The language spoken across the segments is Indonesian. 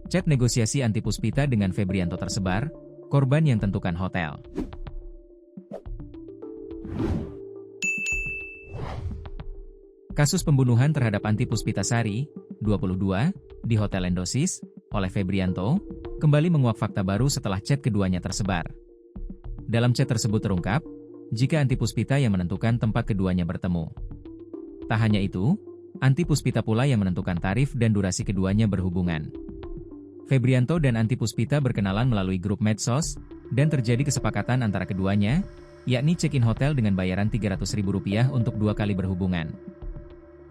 Chat negosiasi anti Puspita dengan Febrianto tersebar, korban yang tentukan hotel. Kasus pembunuhan terhadap Anti Puspitasari, 22, di Hotel Endosis, oleh Febrianto, kembali menguak fakta baru setelah chat keduanya tersebar. Dalam chat tersebut terungkap, jika Anti Puspita yang menentukan tempat keduanya bertemu. Tak hanya itu, Anti Puspita pula yang menentukan tarif dan durasi keduanya berhubungan. Febrianto dan Anti Puspita berkenalan melalui grup medsos, dan terjadi kesepakatan antara keduanya, yakni check-in hotel dengan bayaran Rp300.000 untuk 2 kali berhubungan.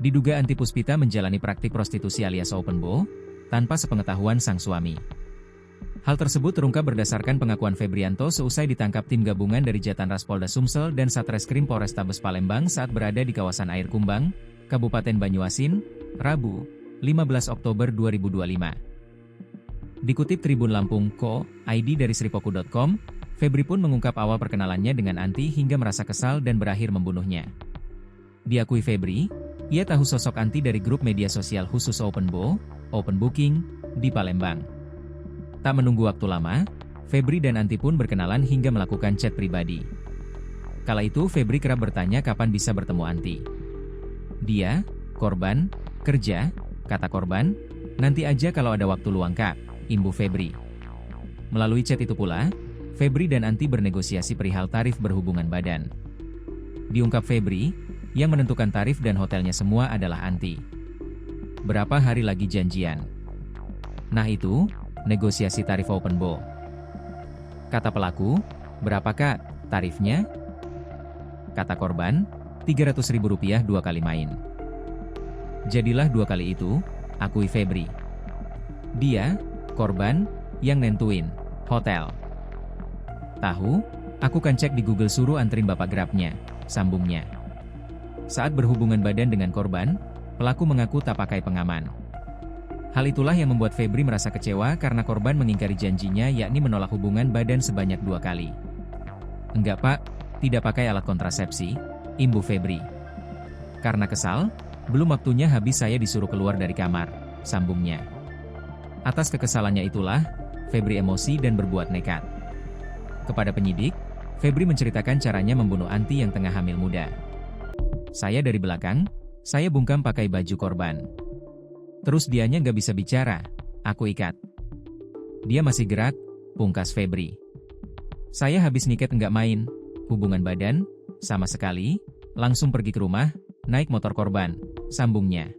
Diduga Anti Puspita menjalani praktik prostitusi alias open bo, tanpa sepengetahuan sang suami. Hal tersebut terungkap berdasarkan pengakuan Febrianto seusai ditangkap tim gabungan dari Jatanras Polda Sumsel dan Satreskrim Polrestabes Palembang saat berada di kawasan Air Kumbang, Kabupaten Banyuasin, Rabu, 15 Oktober 2025. Dikutip Tribun Lampung Co. ID dari sripoku.com, Febri pun mengungkap awal perkenalannya dengan Anti hingga merasa kesal dan berakhir membunuhnya. Diakui Febri, ia tahu sosok Anti dari grup media sosial khusus Open Bo, Open Booking, di Palembang. Tak menunggu waktu lama, Febri dan Anti pun berkenalan hingga melakukan chat pribadi. Kala itu Febri kerap bertanya kapan bisa bertemu Anti. Dia, korban, kerja, kata korban, nanti aja kalau ada waktu luang kak, imbu Febri. Melalui chat itu pula, Febri dan Anti bernegosiasi perihal tarif berhubungan badan. Diungkap Febri, yang menentukan tarif dan hotelnya semua adalah Anti. Berapa hari lagi janjian? Nah itu, negosiasi tarif open bo. Kata pelaku, berapa kak, tarifnya? Kata korban, Rp300.000 2 kali main. Jadilah 2 kali itu, akui Febri. Dia, korban, yang nentuin, hotel. Tahu, aku kan cek di Google suruh anterin bapak Grabnya, sambungnya. Saat berhubungan badan dengan korban, pelaku mengaku tak pakai pengaman. Hal itulah yang membuat Febri merasa kecewa karena korban mengingkari janjinya yakni menolak hubungan badan sebanyak 2 kali. Enggak pak, tidak pakai alat kontrasepsi, imbu Febri. Karena kesal, belum waktunya habis saya disuruh keluar dari kamar, sambungnya. Atas kekesalannya itulah, Febri emosi dan berbuat nekat. Kepada penyidik, Febri menceritakan caranya membunuh Anti yang tengah hamil muda. Saya dari belakang, saya bungkam pakai baju korban. Terus dianya nggak bisa bicara, aku ikat. Dia masih gerak, pungkas Febri. Saya habis niket nggak main, hubungan badan, sama sekali, langsung pergi ke rumah, naik motor korban, sambungnya.